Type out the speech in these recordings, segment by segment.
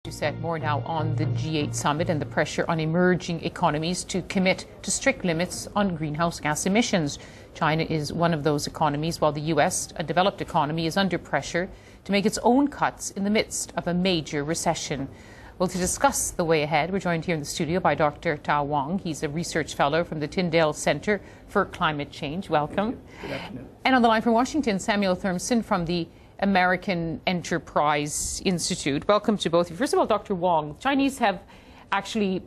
You said more now on the G8 summit and the pressure on emerging economies to commit to strict limits on greenhouse gas emissions. China is one of those economies, while the US, a developed economy, is under pressure to make its own cuts in the midst of a major recession. Well, to discuss the way ahead, we're joined here in the studio by Dr. Tao Wang. He's a research fellow from the Tyndall Center for Climate Change. Welcome. Good afternoon. And on the line from Washington, Samuel Thurmson from the American Enterprise Institute. Welcome to both of you. First of all, Dr. Wang, Chinese have actually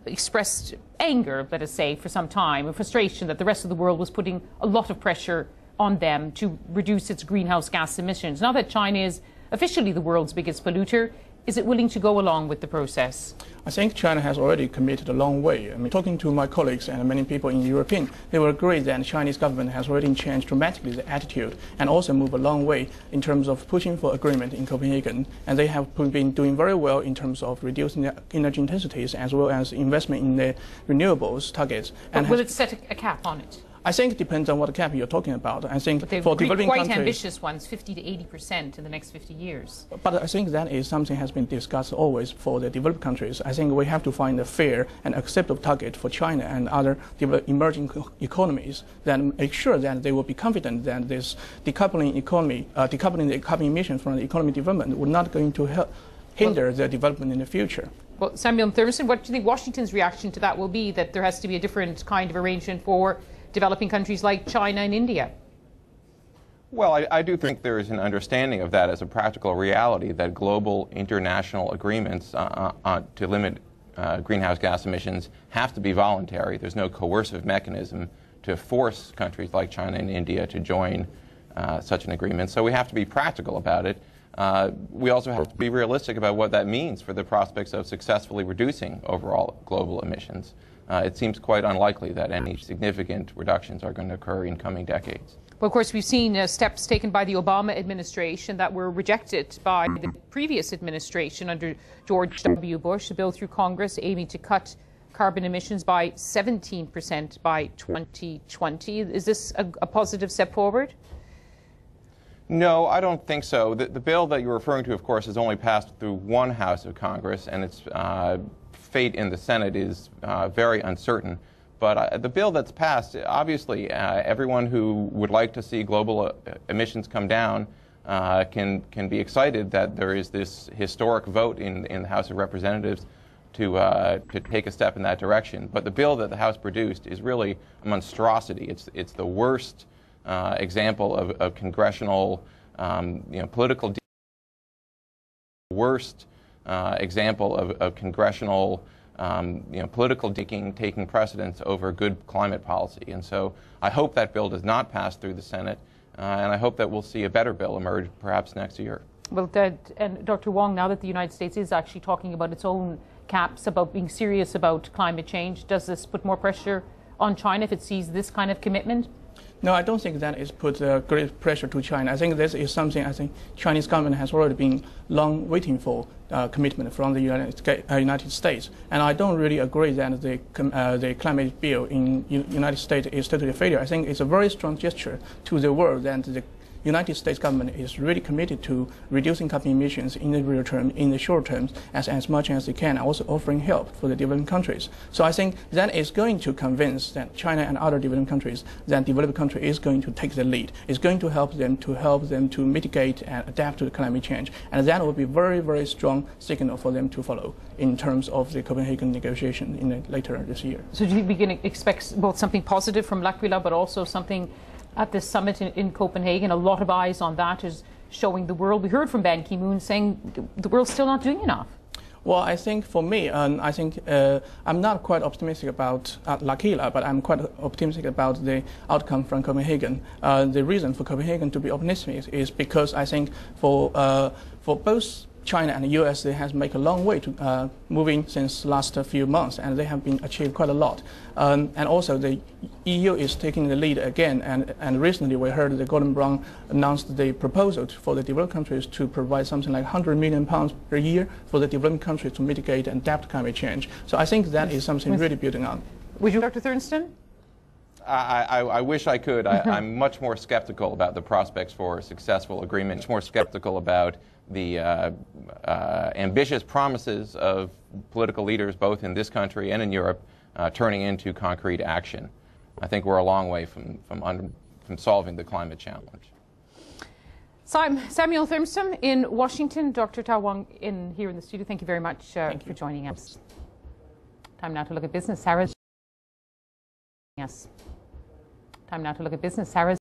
expressed anger, let us say, for some time, and frustration that the rest of the world was putting a lot of pressure on them to reduce its greenhouse gas emissions. Now that China is officially the world's biggest polluter, is it willing to go along with the process? I think China has already committed a long way. I mean, talking to my colleagues and many people in Europe, they will agree that the Chinese government has already changed dramatically the attitude and also moved a long way in terms of pushing for agreement in Copenhagen. And they have been doing very well in terms of reducing their energy intensities as well as investment in the renewables targets. But will it set a cap on it? I think it depends on what cap you're talking about. I think but for developing quite countries, ambitious ones, 50 to 80% in the next 50 years. But I think that is something has been discussed always for the developed countries. I think we have to find a fair and acceptable target for China and other emerging economies that make sure that they will be confident that this decoupling the carbon emissions from the economic development would not going to hinder their development in the future. Well, Samuel Thurmson, what do you think Washington's reaction to that will be, that there has to be a different kind of arrangement for developing countries like China and India? Well, I do think there is an understanding of that as a practical reality, that global international agreements to limit greenhouse gas emissions have to be voluntary. There's no coercive mechanism to force countries like China and India to join such an agreement. So we have to be practical about it. We also have to be realistic about what that means for the prospects of successfully reducing overall global emissions. It seems quite unlikely that any significant reductions are going to occur in coming decades. Well, of course, we've seen steps taken by the Obama administration that were rejected by the previous administration under George W. Bush, a bill through Congress aiming to cut carbon emissions by 17% by 2020. Is this a positive step forward? No, I don't think so. The bill that you're referring to, of course, has only passed through one house of Congress, and its fate in the Senate is very uncertain. But the bill that's passed, obviously, everyone who would like to see global emissions come down can be excited that there is this historic vote in the House of Representatives to take a step in that direction. But the bill that the House produced is really a monstrosity. It's the worst example of congressional, political. Worst example of congressional, political taking precedence over good climate policy. And so I hope that bill does not pass through the Senate, and I hope that we'll see a better bill emerge perhaps next year. Well, and Dr. Wang, now that the United States is actually talking about its own caps, about being serious about climate change, does this put more pressure on China if it sees this kind of commitment? No, I don't think that is put great pressure to China. I think this is something Chinese government has already been long waiting for commitment from the United States. And I don't really agree that the climate bill in United States is totally a failure. I think it's a very strong gesture to the world that the United States government is really committed to reducing carbon emissions in the real term, in the short term, as much as they can, also offering help for the developing countries. So I think that is going to convince that China and other developing countries that developed country is going to take the lead. It's going to help them to mitigate and adapt to the climate change. And that will be very, very strong signal for them to follow in terms of the Copenhagen negotiation later this year. So do you begin to expect both something positive from L'Aquila, but also something at this summit in Copenhagen? A lot of eyes on that is showing the world. We heard from Ban Ki-moon saying the world's still not doing enough. Well, I think for me, I'm not quite optimistic about L'Aquila, but I'm quite optimistic about the outcome from Copenhagen. The reason for Copenhagen to be optimistic is because I think for both China and the U.S., they have made a long way to moving since last few months, and they have been achieved quite a lot. And also the EU is taking the lead again, and recently we heard that Gordon Brown announced the proposal for the developed countries to provide something like £100 million per year for the developing countries to mitigate and adapt to climate change. So I think that is something really building on. Would you, Dr. Thurmson? I wish I could. I'm much more skeptical about the prospects for a successful agreement, much more skeptical about the ambitious promises of political leaders both in this country and in Europe turning into concrete action. I think we're a long way from solving the climate challenge. So I'm Samuel Thurmston in Washington, Dr. Tao Wang here in the studio. Thank you very much for joining us. Time now to look at business. Sarah's. Yes. Time now to look at business. Sarah's.